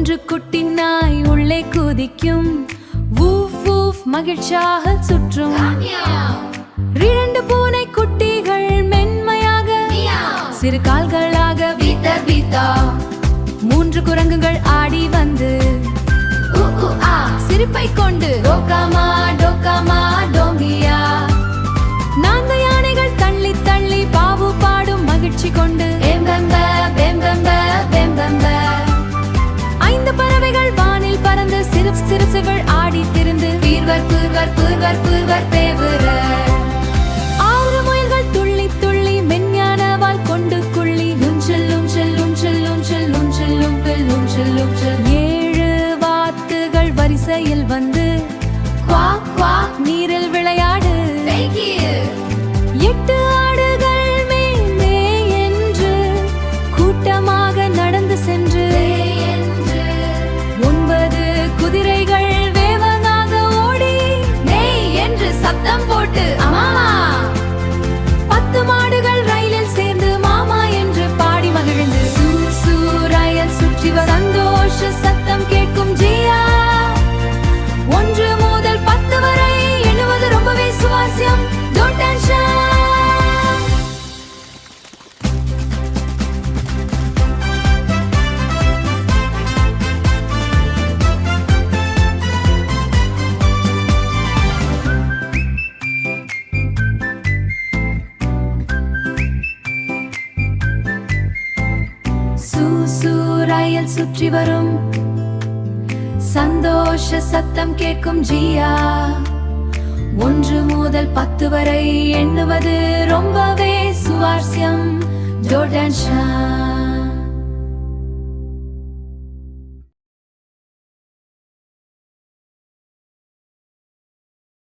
ஒன்று குட்டி நாய் உள்ளே குதிக்கும், வூஃப் வூஃப் மகிழ்ச்சியாக சுற்றும். இரண்டு பூனை குட்டிகள் மென்மையாக சிறு கால்களாக வீத்த வீத்தா. மூன்று குரங்குகள் ஆடி வந்து சிரிப்பை கொண்டு டோகாமா டோகாமா டோங்கியா. நான்கு யானைகள் தள்ளி தள்ளி பாவு பாடும் மகிழ்ச்சி கொண்டு எம்பெம்ப பெம்பெம்ப பெம்பெம்ப. ஐந்து பறவைகள் வானில் பறந்து சிரிப் சிரிப்புகள் ஆடி திரிந்து பீர்வர் பீர்வர் பீர்வர் பீர்வர் பேவுற. ஆறு முயல்கள் துள்ளி துள்ளி மெஞ்ஞானவால் கொண்டு குள்ளி லுஞ்சல் லுஞ்சல் லுஞ்சல் லுஞ்சல் லுஞ்சல் லும்பல் லுஞ்சல் லுஞ்சல். ஏழு வாத்துகள் வரிசையில் வந்து குவாக் குவாக் நீரில் விளையாடு. எட்டு ஆடுகள் மே மே என்று கூட்டமாக நடந்து சென்று. ஒன்பது குதிரைகள் வேகமாக ஓடி நெய் என்று சத்தம் போட்டு மாமா. 10 மாடுகள் ரயிலில் சேர்ந்து மாமா என்று பாடி மகிழ்ந்து சூ ரயில் சுற்றி சந்தோஷ சத்தம் கேட்கும் ஜியா. 1 முதல் 10 வரை எண்ணுவது ரொம்பவே சுவாரஸ்யம். Don't tension. ரயில் சுற்றி வரும் சந்தோஷ சத்தம் கேட்கும் ஜியா. 1 முதல் 10 வரை எண்ணுவது ரொம்பவே சுவாரஸ்யம். ஜோர்டான் ஷா.